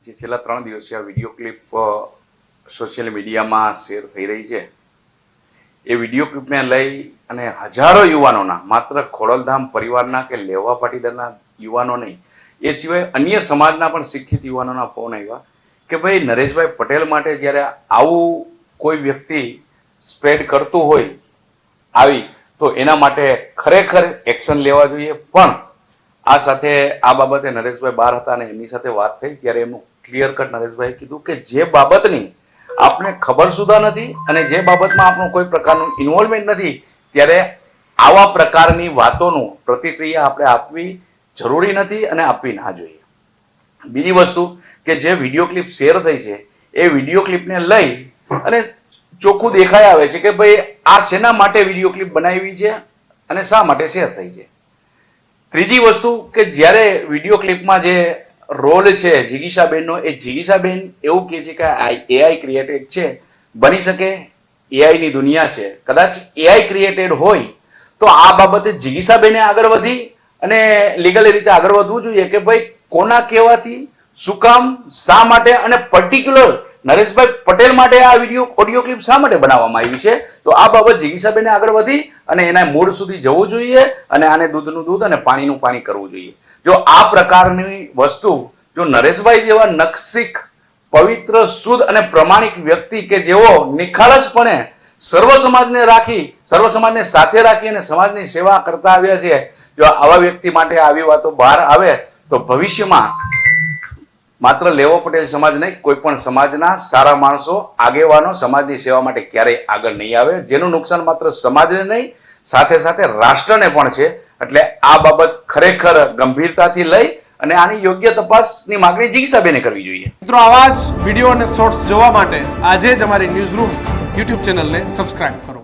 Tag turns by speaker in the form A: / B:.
A: જે છેલ્લા 3 દિવસથી આ વિડીયો ક્લિપ સોશિયલ મીડિયામાં શેર થઈ રહી છે, એ વિડીયો ક્લિપને લઈ અને હજારો યુવાનોના, માત્ર ખોડલધામ પરિવારના કે લેવા પાટીદારના યુવાનો નહીં, એ સિવાય અન્ય સમાજના પણ શિક્ષિત યુવાનોના ફોન આવ્યા કે ભાઈ નરેશભાઈ પટેલ માટે જ્યારે આવું કોઈ વ્યક્તિ સ્પ્રેડ કરતું હોય આવી, તો એના માટે ખરેખર એક્શન લેવા જોઈએ. પણ આ સાથે આ બાબતે નરેશભાઈ બહાર હતા અને એમની સાથે વાત થઈ ત્યારે એમનું ક્લિયર કટ નરેશભાઈએ કીધું કે જે બાબતની આપને ખબર સુધા નથી અને જે બાબતમાં આપણું કોઈ પ્રકારનું ઇન્વોલ્વમેન્ટ નથી, ત્યારે આવા પ્રકારની વાતોનું પ્રતિક્રિયા આપણે આપવી જરૂરી નથી અને આપવી ના જોઈએ. બીજી વસ્તુ કે જે વિડીયો ક્લિપ શેર થઈ છે, એ વિડીયો ક્લિપને લઈ અને ચોખ્ખું દેખાઈ આવે છે કે ભાઈ આ શેના માટે વિડીયો ક્લિપ બનાવી છે અને શા માટે શેર થઈ છે. ત્રીજી વસ્તુ કે જ્યારે વિડીયો ક્લિપમાં જે રોલ છે જિગીશાબેનનો, એ જિગીશાબેન એવું કહે છે કે એઆઈ ક્રિએટેડ છે, બની શકે એઆઈની દુનિયા છે, કદાચ એઆઈ ક્રિએટેડ હોય તો આ બાબતે જિગીશાબેને આગળ વધી અને લીગલી રીતે આગળ વધવું જોઈએ કે ભાઈ કોના કહેવાથી, શું કામ, શા માટે અને પર્ટિક્યુલર નરેશભાઈ પટેલ માટે આ ઓડિયો ક્લિપ શા માટે બનાવવામાં આવી છે. તો આ બાબત જિગીશાબેને આગળ વધી અને એના મૂળ સુધી જવું જોઈએ અને આને દૂધનું દૂધ અને પાણીનું પાણી કરવું જોઈએ. જો આ પ્રકારની વસ્તુ જો નરેશભાઈ જેવા નખશીખ, પવિત્ર, શુદ્ધ અને પ્રમાણિક વ્યક્તિ કે જેઓ નિખાલસપણે સર્વ સમાજને રાખી, સર્વ સમાજને સાથે રાખી અને સમાજની સેવા કરતા આવ્યા છે, જો આવા વ્યક્તિ માટે આવી વાતો બહાર આવે તો ભવિષ્યમાં માત્ર લેવો પટેલ સમાજ નહીં, કોઈ પણ સમાજના સારા માણસો, આગેવાનો સમાજની સેવા માટે ક્યારેય આગળ નહીં આવે, જેનું નુકસાન માત્ર સમાજને નહીં સાથે સાથે રાષ્ટ્રને પણ છે. એટલે આ બાબત ખરેખર ગંભીરતાથી લઈ અને આની યોગ્ય તપાસની માંગણી જિગીશાબેને કરવી જોઈએ.
B: મિત્રો, આવા જ વિડીયો અને શોર્ટ્સ જોવા માટે આજે જ અમારી ન્યૂઝ રૂમ યુટ્યુબ ચેનલને સબસ્ક્રાઇબ કરો.